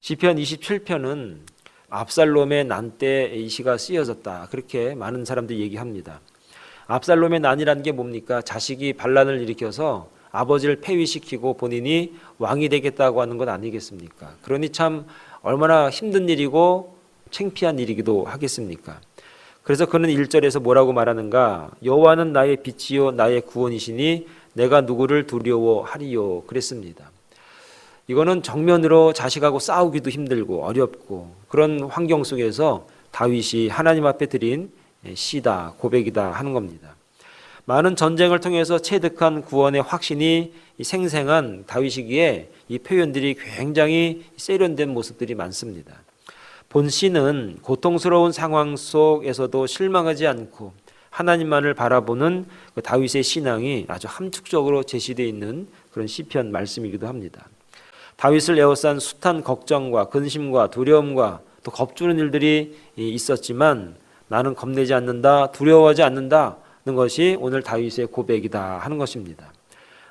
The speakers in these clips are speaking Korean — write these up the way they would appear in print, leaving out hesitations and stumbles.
시편 27편은 압살롬의 난 때 이 시가 쓰여졌다. 그렇게 많은 사람들이 얘기합니다. 압살롬의 난이라는 게 뭡니까? 자식이 반란을 일으켜서 아버지를 폐위시키고 본인이 왕이 되겠다고 하는 것 아니겠습니까? 그러니 참 얼마나 힘든 일이고 창피한 일이기도 하겠습니까? 그래서 그는 1절에서 뭐라고 말하는가? 여호와는 나의 빛이요 나의 구원이시니 내가 누구를 두려워하리요 그랬습니다. 이거는 정면으로 자식하고 싸우기도 힘들고 어렵고 그런 환경 속에서 다윗이 하나님 앞에 드린 시다, 고백이다 하는 겁니다. 많은 전쟁을 통해서 체득한 구원의 확신이 생생한 다윗이기에 이 표현들이 굉장히 세련된 모습들이 많습니다. 본 시는 고통스러운 상황 속에서도 실망하지 않고 하나님만을 바라보는 그 다윗의 신앙이 아주 함축적으로 제시되어 있는 그런 시편 말씀이기도 합니다. 다윗을 에워싼 숱한 걱정과 근심과 두려움과 또 겁주는 일들이 있었지만 나는 겁내지 않는다, 두려워하지 않는다는 것이 오늘 다윗의 고백이다 하는 것입니다.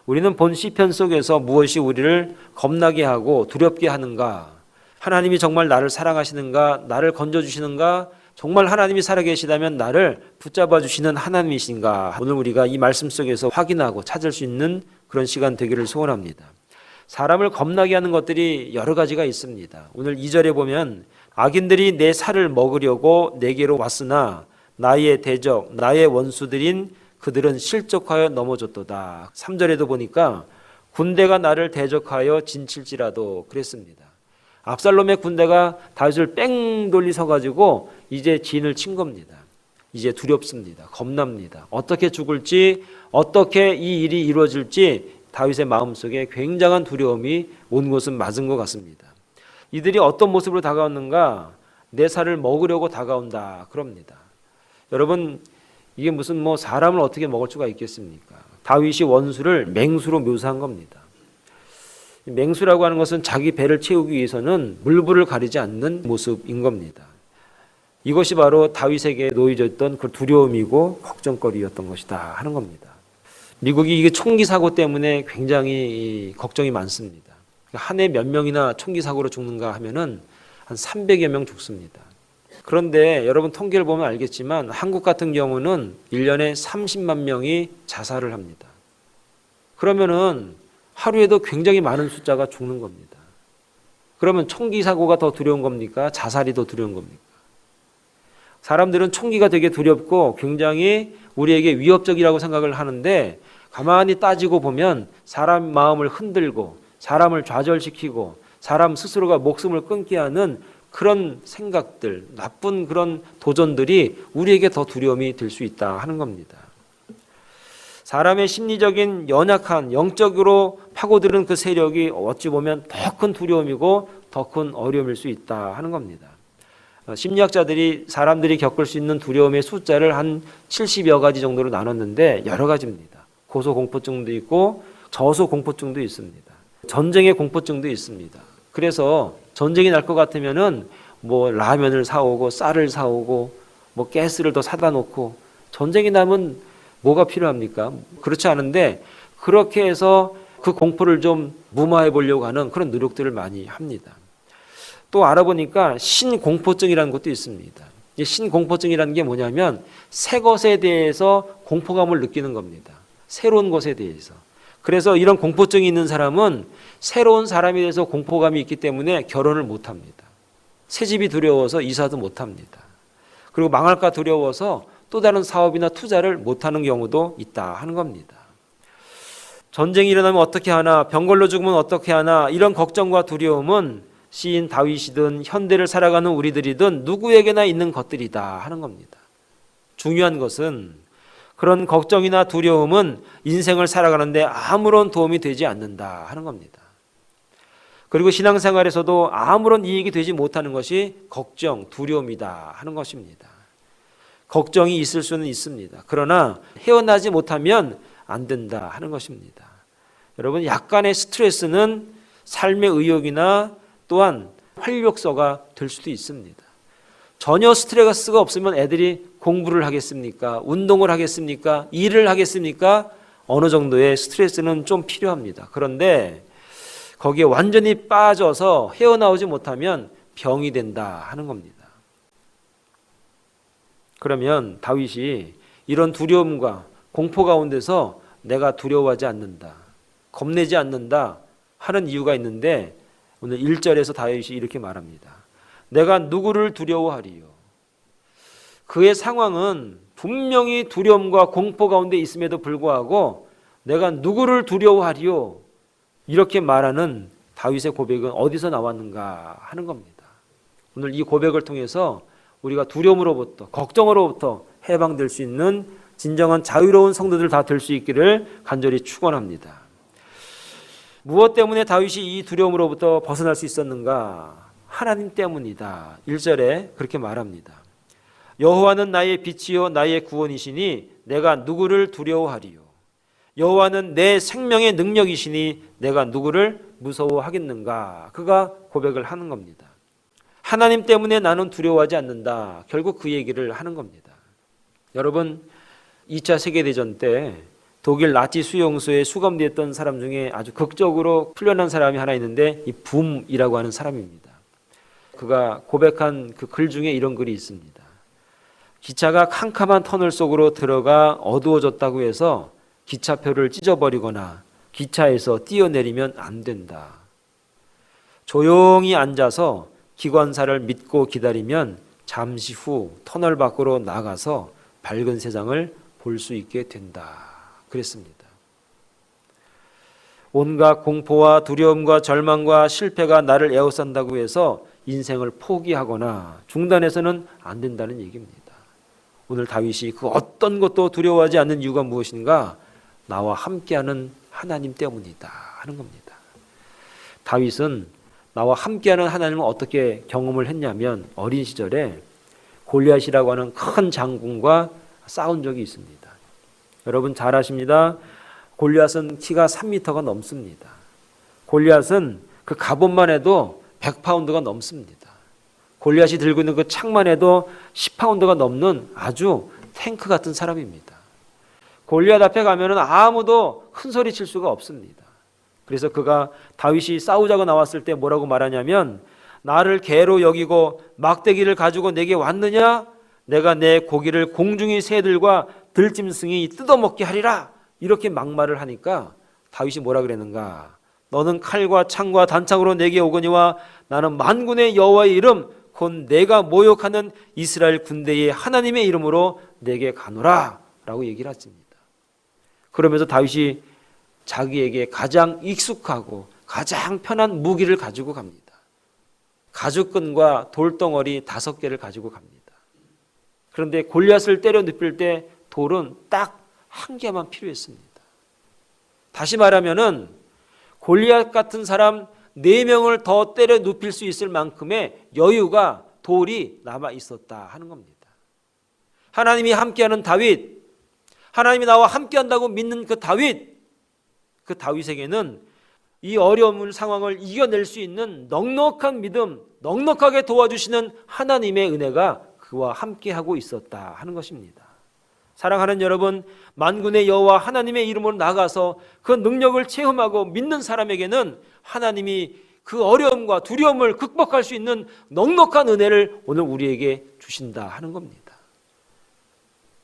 우리는 본 시편 속에서 무엇이 우리를 겁나게 하고 두렵게 하는가? 하나님이 정말 나를 사랑하시는가? 나를 건져주시는가? 정말 하나님이 살아계시다면 나를 붙잡아 주시는 하나님이신가? 오늘 우리가 이 말씀 속에서 확인하고 찾을 수 있는 그런 시간 되기를 소원합니다. 사람을 겁나게 하는 것들이 여러 가지가 있습니다. 오늘 2절에 보면 악인들이 내 살을 먹으려고 내게로 왔으나 나의 대적, 나의 원수들인 그들은 실족하여 넘어졌도다. 3절에도 보니까 군대가 나를 대적하여 진칠지라도 그랬습니다. 압살롬의 군대가 다윗을 뺑 돌리서 가지고 이제 진을 친 겁니다. 이제 두렵습니다. 겁납니다. 어떻게 죽을지, 어떻게 이 일이 이루어질지 다윗의 마음속에 굉장한 두려움이 온 것은 맞은 것 같습니다. 이들이 어떤 모습으로 다가왔는가? 내 살을 먹으려고 다가온다 그럽니다. 여러분, 이게 무슨 사람을 어떻게 먹을 수가 있겠습니까? 다윗이 원수를 맹수로 묘사한 겁니다. 맹수라고 하는 것은 자기 배를 채우기 위해서는 물불을 가리지 않는 모습인 겁니다. 이것이 바로 다윗에게 놓여졌던 그 두려움이고 걱정거리였던 것이다 하는 겁니다. 미국이 이게 총기 사고 때문에 굉장히 걱정이 많습니다. 한 해 몇 명이나 총기 사고로 죽는가 하면은 한 300여 명 죽습니다. 그런데 여러분 통계를 보면 알겠지만 한국 같은 경우는 1년에 30만 명이 자살을 합니다. 그러면은 하루에도 굉장히 많은 숫자가 죽는 겁니다. 그러면 총기 사고가 더 두려운 겁니까? 자살이 더 두려운 겁니까? 사람들은 총기가 되게 두렵고 굉장히 우리에게 위협적이라고 생각을 하는데 가만히 따지고 보면 사람 마음을 흔들고 사람을 좌절시키고 사람 스스로가 목숨을 끊게 하는 그런 생각들, 나쁜 그런 도전들이 우리에게 더 두려움이 될 수 있다 하는 겁니다. 사람의 심리적인 연약한 영적으로 파고드는 그 세력이 어찌 보면 더 큰 두려움이고 더 큰 어려움일 수 있다 하는 겁니다. 심리학자들이 사람들이 겪을 수 있는 두려움의 숫자를 한 70여 가지 정도로 나눴는데 여러 가지입니다. 고소공포증도 있고 저소공포증도 있습니다. 전쟁의 공포증도 있습니다. 그래서 전쟁이 날 것 같으면은 라면을 사오고 쌀을 사오고 가스를 더 사다 놓고 전쟁이 나면 뭐가 필요합니까? 그렇지 않은데 그렇게 해서 그 공포를 좀 무마해 보려고 하는 그런 노력들을 많이 합니다. 또 알아보니까 신공포증이라는 것도 있습니다. 신공포증이라는 게 뭐냐면 새 것에 대해서 공포감을 느끼는 겁니다. 새로운 것에 대해서. 그래서 이런 공포증이 있는 사람은 새로운 사람에 대해서 공포감이 있기 때문에 결혼을 못합니다. 새집이 두려워서 이사도 못합니다. 그리고 망할까 두려워서 또 다른 사업이나 투자를 못하는 경우도 있다 하는 겁니다. 전쟁이 일어나면 어떻게 하나, 병걸로 죽으면 어떻게 하나, 이런 걱정과 두려움은 시인 다윗이든 현대를 살아가는 우리들이든 누구에게나 있는 것들이다 하는 겁니다. 중요한 것은 그런 걱정이나 두려움은 인생을 살아가는데 아무런 도움이 되지 않는다 하는 겁니다. 그리고 신앙생활에서도 아무런 이익이 되지 못하는 것이 걱정, 두려움이다 하는 것입니다. 걱정이 있을 수는 있습니다. 그러나 헤어나지 못하면 안 된다 하는 것입니다. 여러분, 약간의 스트레스는 삶의 의욕이나 또한 활력소가 될 수도 있습니다. 전혀 스트레스가 없으면 애들이 공부를 하겠습니까? 운동을 하겠습니까? 일을 하겠습니까? 어느 정도의 스트레스는 좀 필요합니다. 그런데 거기에 완전히 빠져서 헤어나오지 못하면 병이 된다 하는 겁니다. 그러면 다윗이 이런 두려움과 공포 가운데서 내가 두려워하지 않는다, 겁내지 않는다 하는 이유가 있는데 오늘 1절에서 다윗이 이렇게 말합니다. 내가 누구를 두려워하리요? 그의 상황은 분명히 두려움과 공포 가운데 있음에도 불구하고 내가 누구를 두려워하리요? 이렇게 말하는 다윗의 고백은 어디서 나왔는가 하는 겁니다. 오늘 이 고백을 통해서 우리가 두려움으로부터, 걱정으로부터 해방될 수 있는 진정한 자유로운 성도들 다 될 수 있기를 간절히 축원합니다. 무엇 때문에 다윗이 이 두려움으로부터 벗어날 수 있었는가? 하나님 때문이다. 1절에 그렇게 말합니다. 여호와는 나의 빛이요 나의 구원이시니 내가 누구를 두려워하리요? 여호와는 내 생명의 능력이시니 내가 누구를 무서워하겠는가? 그가 고백을 하는 겁니다. 하나님 때문에 나는 두려워하지 않는다. 결국 그 얘기를 하는 겁니다. 여러분, 2차 세계대전 때 독일 나치 수용소에 수감되었던 사람 중에 아주 극적으로 풀려난 사람이 하나 있는데 이 붐이라고 하는 사람입니다. 그가 고백한 그 글 중에 이런 글이 있습니다. 기차가 캄캄한 터널 속으로 들어가 어두워졌다고 해서 기차표를 찢어버리거나 기차에서 뛰어내리면 안 된다. 조용히 앉아서 기관사를 믿고 기다리면 잠시 후 터널 밖으로 나가서 밝은 세상을 볼 수 있게 된다. 그랬습니다. 온갖 공포와 두려움과 절망과 실패가 나를 에워싼다고 해서 인생을 포기하거나 중단해서는 안 된다는 얘기입니다. 오늘 다윗이 그 어떤 것도 두려워하지 않는 이유가 무엇인가? 나와 함께하는 하나님 때문이다 하는 겁니다. 다윗은 나와 함께하는 하나님을 어떻게 경험을 했냐면 어린 시절에 골리앗이라고 하는 큰 장군과 싸운 적이 있습니다. 여러분 잘 아십니다. 골리앗은 키가 3m가 넘습니다. 골리앗은 그 갑옷만 해도 100파운드가 넘습니다. 골리앗이 들고 있는 그 창만 해도 10파운드가 넘는 아주 탱크 같은 사람입니다. 골리앗 앞에 가면은 아무도 큰 소리 칠 수가 없습니다. 그래서 그가 다윗이 싸우자고 나왔을 때 뭐라고 말하냐면 나를 개로 여기고 막대기를 가지고 내게 왔느냐? 내가 내 고기를 공중의 새들과 들짐승이 뜯어먹게 하리라. 이렇게 막말을 하니까 다윗이 뭐라 그랬는가? 너는 칼과 창과 단창으로 내게 오거니와 나는 만군의 여호와의 이름 곧 내가 모욕하는 이스라엘 군대의 하나님의 이름으로 내게 가노라 라고 얘기를 했습니다. 그러면서 다윗이 자기에게 가장 익숙하고 가장 편한 무기를 가지고 갑니다. 가죽끈과 돌덩어리 5개를 가지고 갑니다. 그런데 골리앗을 때려 눕힐 때 돌은 딱 1개만 필요했습니다. 다시 말하면은 골리앗 같은 사람 4명을 더 때려 눕힐 수 있을 만큼의 여유가 돌이 남아 있었다 하는 겁니다. 하나님이 함께하는 다윗, 하나님이 나와 함께한다고 믿는 그 다윗에게는 이 어려운 상황을 이겨낼 수 있는 넉넉한 믿음, 넉넉하게 도와주시는 하나님의 은혜가 그와 함께하고 있었다 하는 것입니다. 사랑하는 여러분, 만군의 여호와 하나님의 이름으로 나가서 그 능력을 체험하고 믿는 사람에게는 하나님이 그 어려움과 두려움을 극복할 수 있는 넉넉한 은혜를 오늘 우리에게 주신다 하는 겁니다.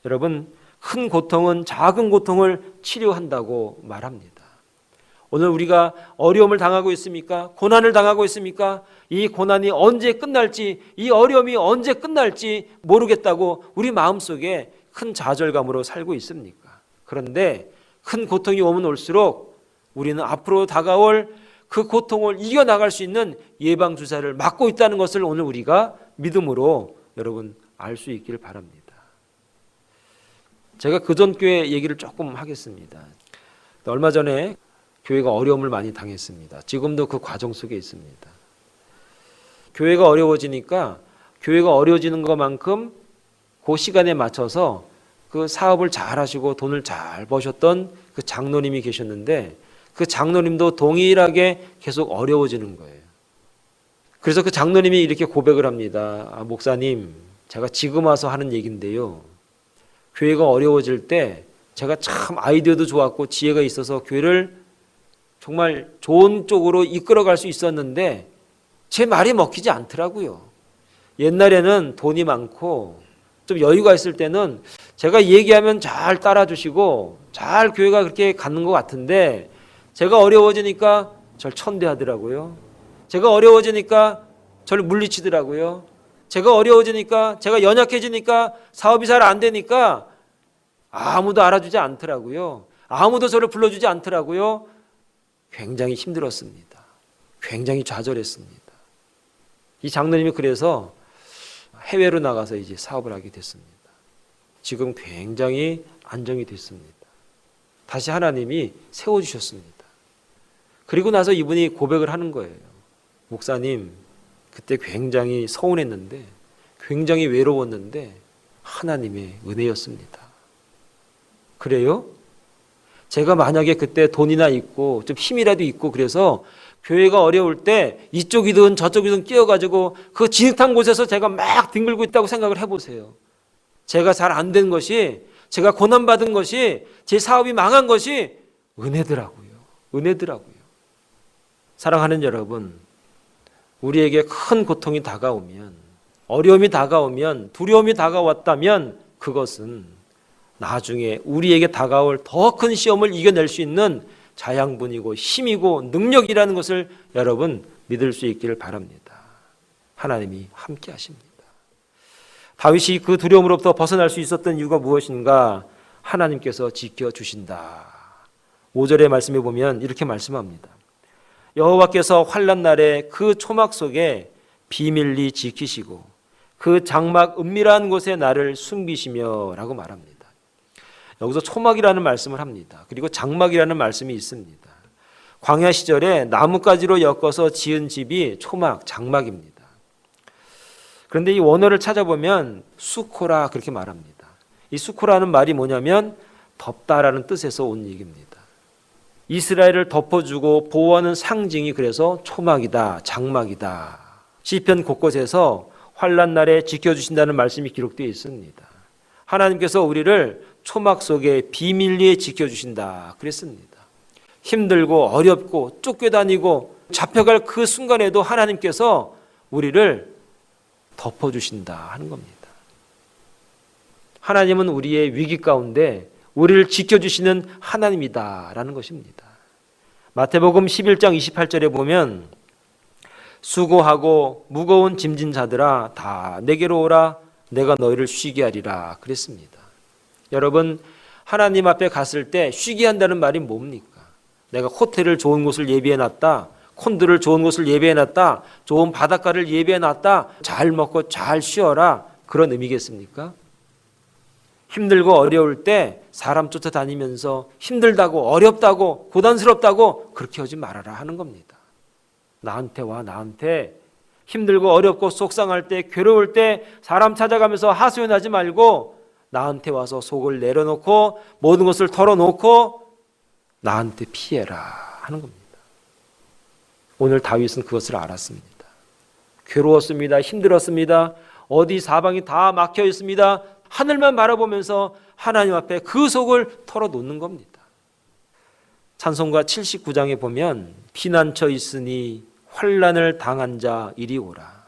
여러분, 큰 고통은 작은 고통을 치료한다고 말합니다. 오늘 우리가 어려움을 당하고 있습니까? 고난을 당하고 있습니까? 이 고난이 언제 끝날지, 이 어려움이 언제 끝날지 모르겠다고 우리 마음속에 큰 좌절감으로 살고 있습니까? 그런데 큰 고통이 오면 올수록 우리는 앞으로 다가올 그 고통을 이겨나갈 수 있는 예방주사를 맞고 있다는 것을 오늘 우리가 믿음으로 여러분 알 수 있기를 바랍니다. 제가 그전 교회 얘기를 조금 하겠습니다. 얼마 전에 교회가 어려움을 많이 당했습니다. 지금도 그 과정 속에 있습니다. 교회가 어려워지니까 교회가 어려워지는 것만큼 그 시간에 맞춰서 그 사업을 잘 하시고 돈을 잘 버셨던 그 장로님이 계셨는데 그 장로님도 동일하게 계속 어려워지는 거예요. 그래서 그 장로님이 이렇게 고백을 합니다. 목사님, 제가 지금 와서 하는 얘기인데요. 교회가 어려워질 때 제가 참 아이디어도 좋았고 지혜가 있어서 교회를 정말 좋은 쪽으로 이끌어갈 수 있었는데 제 말이 먹히지 않더라고요. 옛날에는 돈이 많고 좀 여유가 있을 때는 제가 얘기하면 잘 따라주시고 잘 교회가 그렇게 갖는 것 같은데 제가 어려워지니까 절 천대하더라고요. 제가 어려워지니까 저를 물리치더라고요. 제가 어려워지니까, 제가 연약해지니까, 사업이 잘 안 되니까 아무도 알아주지 않더라고요. 아무도 저를 불러주지 않더라고요. 굉장히 힘들었습니다. 굉장히 좌절했습니다. 이 장로님이 그래서 해외로 나가서 이제 사업을 하게 됐습니다. 지금 굉장히 안정이 됐습니다. 다시 하나님이 세워주셨습니다. 그리고 나서 이분이 고백을 하는 거예요. 목사님, 그때 굉장히 서운했는데, 굉장히 외로웠는데 하나님의 은혜였습니다. 그래요? 제가 만약에 그때 돈이나 있고 좀 힘이라도 있고 그래서 교회가 어려울 때 이쪽이든 저쪽이든 끼어가지고 그 진흙탕 곳에서 제가 막 뒹굴고 있다고 생각을 해보세요. 제가 잘 안 된 것이, 제가 고난받은 것이, 제 사업이 망한 것이 은혜더라고요. 은혜더라고요. 사랑하는 여러분, 우리에게 큰 고통이 다가오면, 어려움이 다가오면, 두려움이 다가왔다면 그것은 나중에 우리에게 다가올 더 큰 시험을 이겨낼 수 있는 자양분이고 힘이고 능력이라는 것을 여러분 믿을 수 있기를 바랍니다. 하나님이 함께 하십니다. 다윗이 그 두려움으로부터 벗어날 수 있었던 이유가 무엇인가? 하나님께서 지켜주신다. 5절의 말씀에 보면 이렇게 말씀합니다. 여호와께서 환난 날에 그 초막 속에 비밀리 지키시고 그 장막 은밀한 곳에 나를 숨기시며 라고 말합니다. 여기서 초막이라는 말씀을 합니다. 그리고 장막이라는 말씀이 있습니다. 광야 시절에 나뭇가지로 엮어서 지은 집이 초막, 장막입니다. 그런데 이 원어를 찾아보면 수코라 그렇게 말합니다. 이 수코라는 말이 뭐냐면 덮다라는 뜻에서 온 얘기입니다. 이스라엘을 덮어주고 보호하는 상징이 그래서 초막이다, 장막이다. 시편 곳곳에서 환난 날에 지켜주신다는 말씀이 기록되어 있습니다. 하나님께서 우리를 초막 속에 비밀리에 지켜주신다 그랬습니다. 힘들고 어렵고 쫓겨다니고 잡혀갈 그 순간에도 하나님께서 우리를 덮어주신다 하는 겁니다. 하나님은 우리의 위기 가운데 우리를 지켜주시는 하나님이다라는 것입니다. 마태복음 11장 28절에 보면 수고하고 무거운 짐진 자들아 다 내게로 오라 내가 너희를 쉬게 하리라 그랬습니다. 여러분, 하나님 앞에 갔을 때 쉬게 한다는 말이 뭡니까? 내가 호텔을 좋은 곳을 예비해놨다, 콘도를 좋은 곳을 예비해놨다, 좋은 바닷가를 예비해놨다, 잘 먹고 잘 쉬어라, 그런 의미겠습니까? 힘들고 어려울 때 사람 쫓아다니면서 힘들다고 어렵다고 고단스럽다고 그렇게 하지 말아라 하는 겁니다. 나한테 와, 나한테. 힘들고 어렵고 속상할 때 괴로울 때 사람 찾아가면서 하소연하지 말고 나한테 와서 속을 내려놓고 모든 것을 털어놓고 나한테 피해라 하는 겁니다. 오늘 다윗은 그것을 알았습니다. 괴로웠습니다. 힘들었습니다. 어디 사방이 다 막혀 있습니다. 하늘만 바라보면서 하나님 앞에 그 속을 털어놓는 겁니다. 찬송가 79장에 보면 피난처 있으니 환난을 당한 자 이리 오라.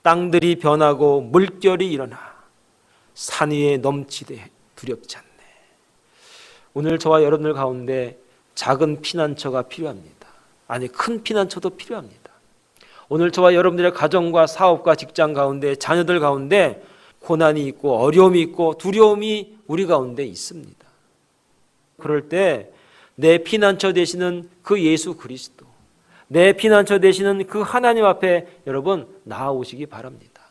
땅들이 변하고 물결이 일어나 산 위에 넘치되 두렵지 않네. 오늘 저와 여러분들 가운데 작은 피난처가 필요합니다. 아니, 큰 피난처도 필요합니다. 오늘 저와 여러분들의 가정과 사업과 직장 가운데 자녀들 가운데 고난이 있고 어려움이 있고 두려움이 우리 가운데 있습니다. 그럴 때 내 피난처 되시는 그 예수 그리스도, 내 피난처 되시는 그 하나님 앞에 여러분 나아오시기 바랍니다.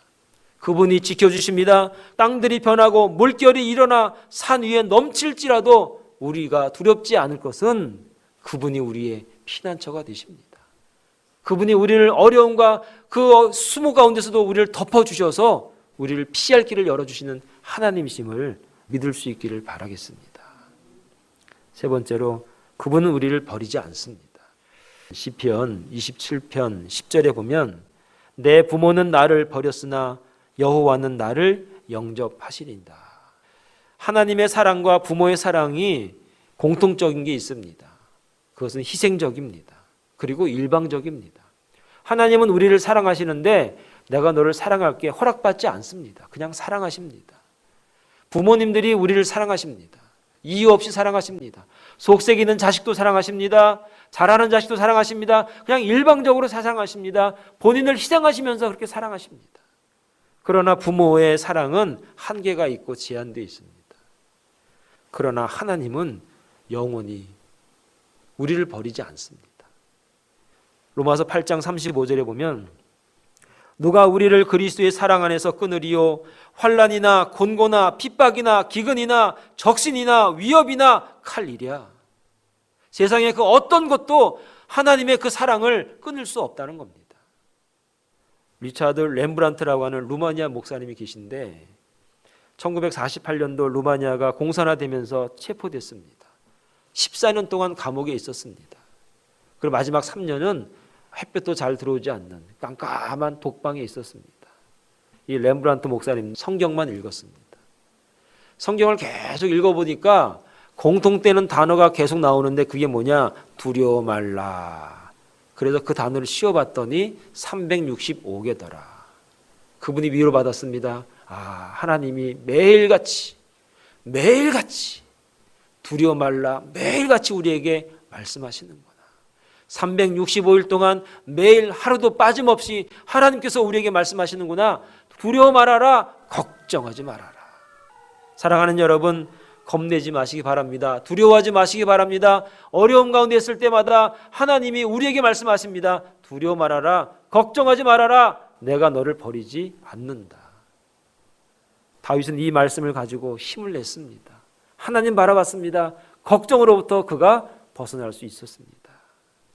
그분이 지켜주십니다. 땅들이 변하고 물결이 일어나 산 위에 넘칠지라도 우리가 두렵지 않을 것은 그분이 우리의 피난처가 되십니다. 그분이 우리를 어려움과 그 수모 가운데서도 우리를 덮어주셔서 우리를 피할 길을 열어주시는 하나님이심을 믿을 수 있기를 바라겠습니다. 세 번째로 그분은 우리를 버리지 않습니다. 시편 27편 10절에 보면 내 부모는 나를 버렸으나 여호와는 나를 영접하시린다. 하나님의 사랑과 부모의 사랑이 공통적인 게 있습니다. 그것은 희생적입니다. 그리고 일방적입니다. 하나님은 우리를 사랑하시는데 내가 너를 사랑할게 허락받지 않습니다. 그냥 사랑하십니다. 부모님들이 우리를 사랑하십니다. 이유 없이 사랑하십니다. 속색이는 자식도 사랑하십니다. 잘하는 자식도 사랑하십니다. 그냥 일방적으로 사랑하십니다. 본인을 희생하시면서 그렇게 사랑하십니다. 그러나 부모의 사랑은 한계가 있고 제한되어 있습니다. 그러나 하나님은 영원히 우리를 버리지 않습니다. 로마서 8장 35절에 보면 누가 우리를 그리스도의 사랑 안에서 끊으리요 환난이나 곤고나 핍박이나 기근이나 적신이나 위협이나 칼이랴. 세상의 그 어떤 것도 하나님의 그 사랑을 끊을 수 없다는 겁니다. 리차드 렘브란트라고 하는 루마니아 목사님이 계신데 1948년도 루마니아가 공산화되면서 체포됐습니다. 14년 동안 감옥에 있었습니다. 그리고 마지막 3년은 햇볕도 잘 들어오지 않는 깜깜한 독방에 있었습니다. 이 렘브란트 목사님 성경만 읽었습니다. 성경을 계속 읽어보니까 공통되는 단어가 계속 나오는데 그게 뭐냐? 두려워 말라. 그래서 그 단어를 씌워봤더니 365개더라. 그분이 위로받았습니다. 하나님이 매일같이 두려워 말라 매일같이 우리에게 말씀하시는구나. 365일 동안 매일 하루도 빠짐없이 하나님께서 우리에게 말씀하시는구나. 두려워 말아라. 걱정하지 말아라. 사랑하는 여러분, 겁내지 마시기 바랍니다. 두려워하지 마시기 바랍니다. 어려움 가운데 있을 때마다 하나님이 우리에게 말씀하십니다. 두려워 말아라. 걱정하지 말아라. 내가 너를 버리지 않는다. 다윗은 이 말씀을 가지고 힘을 냈습니다. 하나님 바라봤습니다. 걱정으로부터 그가 벗어날 수 있었습니다.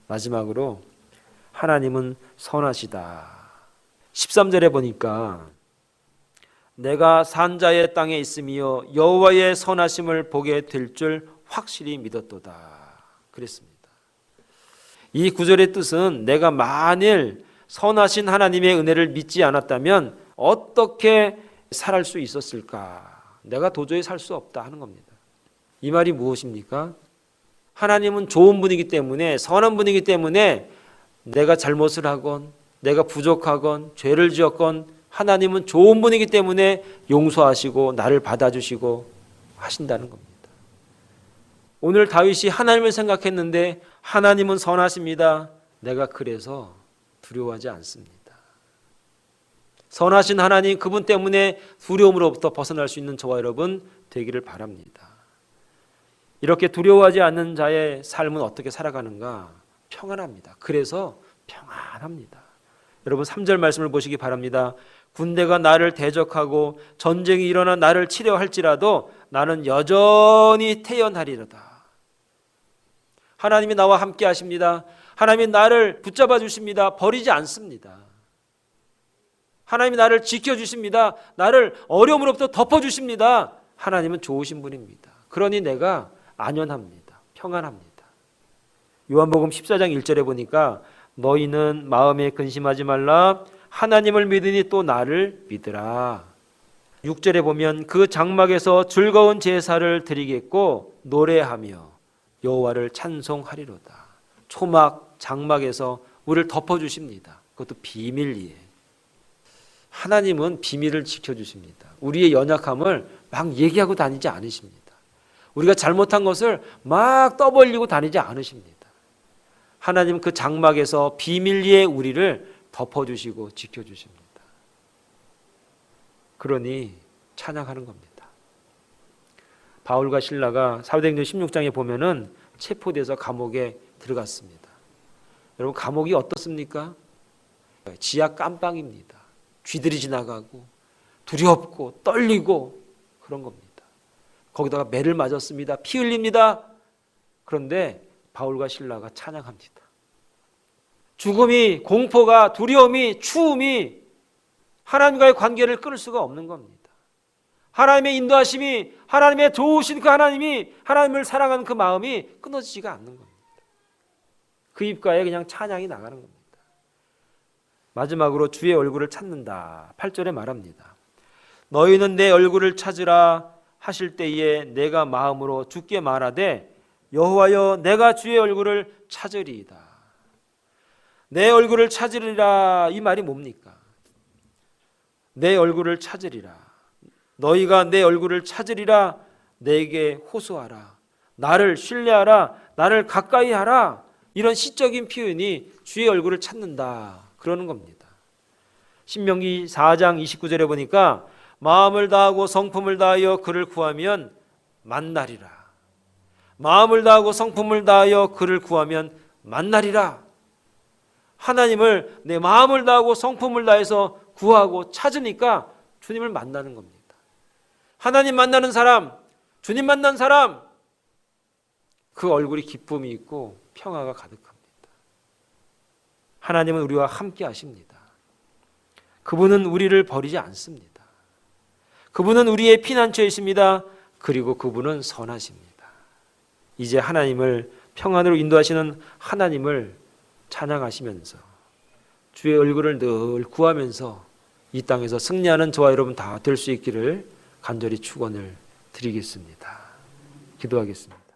마지막으로 하나님은 선하시다. 13절에 보니까 내가 산자의 땅에 있으며 여호와의 선하심을 보게 될 줄 확실히 믿었도다. 그랬습니다. 이 구절의 뜻은 내가 만일 선하신 하나님의 은혜를 믿지 않았다면 어떻게 살 수 있었을까? 내가 도저히 살 수 없다 하는 겁니다. 이 말이 무엇입니까? 하나님은 좋은 분이기 때문에 선한 분이기 때문에 내가 잘못을 하건 내가 부족하건 죄를 지었건 하나님은 좋은 분이기 때문에 용서하시고 나를 받아주시고 하신다는 겁니다. 오늘 다윗이 하나님을 생각했는데 하나님은 선하십니다. 내가 그래서 두려워하지 않습니다. 선하신 하나님 그분 때문에 두려움으로부터 벗어날 수 있는 저와 여러분 되기를 바랍니다. 이렇게 두려워하지 않는 자의 삶은 어떻게 살아가는가? 평안합니다. 그래서 평안합니다. 여러분 3절 말씀을 보시기 바랍니다. 군대가 나를 대적하고 전쟁이 일어나 나를 치려 할지라도 나는 여전히 태연하리로다. 하나님이 나와 함께 하십니다. 하나님이 나를 붙잡아 주십니다. 버리지 않습니다. 하나님이 나를 지켜주십니다. 나를 어려움으로부터 덮어주십니다. 하나님은 좋으신 분입니다. 그러니 내가 안연합니다. 평안합니다. 요한복음 14장 1절에 보니까 너희는 마음에 근심하지 말라. 하나님을 믿으니 또 나를 믿으라. 6절에 보면 그 장막에서 즐거운 제사를 드리겠고 노래하며 여호와를 찬송하리로다. 초막 장막에서 우리를 덮어주십니다. 그것도 비밀리에. 하나님은 비밀을 지켜주십니다. 우리의 연약함을 막 얘기하고 다니지 않으십니다. 우리가 잘못한 것을 막 떠벌리고 다니지 않으십니다. 하나님은 그 장막에서 비밀리에 우리를 덮어주시고 지켜주십니다. 그러니 찬양하는 겁니다. 바울과 실라가 사도행전 16장에 보면은 체포돼서 감옥에 들어갔습니다. 여러분 감옥이 어떻습니까? 지하 깜빵입니다. 쥐들이 지나가고 두렵고 떨리고 그런 겁니다. 거기다가 매를 맞았습니다. 피 흘립니다. 그런데 바울과 실라가 찬양합니다. 죽음이, 공포가, 두려움이, 추움이 하나님과의 관계를 끊을 수가 없는 겁니다. 하나님의 인도하심이, 하나님의 좋으신 그 하나님이, 하나님을 사랑하는 그 마음이 끊어지지가 않는 겁니다. 그 입가에 그냥 찬양이 나가는 겁니다. 마지막으로 주의 얼굴을 찾는다. 8절에 말합니다. 너희는 내 얼굴을 찾으라 하실 때에 내가 마음으로 주께 말하되 여호와여 내가 주의 얼굴을 찾으리이다. 내 얼굴을 찾으리라 이 말이 뭡니까? 내 얼굴을 찾으리라. 너희가 내 얼굴을 찾으리라. 내게 호소하라. 나를 신뢰하라. 나를 가까이 하라. 이런 시적인 표현이 주의 얼굴을 찾는다 그러는 겁니다. 신명기 4장 29절에 보니까 마음을 다하고 성품을 다하여 그를 구하면 만나리라. 마음을 다하고 성품을 다하여 그를 구하면 만나리라. 하나님을 내 마음을 다하고 성품을 다해서 구하고 찾으니까 주님을 만나는 겁니다. 하나님 만나는 사람, 주님 만난 사람, 그 얼굴이 기쁨이 있고 평화가 가득합니다. 하나님은 우리와 함께 하십니다. 그분은 우리를 버리지 않습니다. 그분은 우리의 피난처에 있습니다. 그리고 그분은 선하십니다. 이제 하나님을 평안으로 인도하시는 하나님을 찬양하시면서 주의 얼굴을 늘 구하면서 이 땅에서 승리하는 저와 여러분 다 될 수 있기를 간절히 축원을 드리겠습니다. 기도하겠습니다.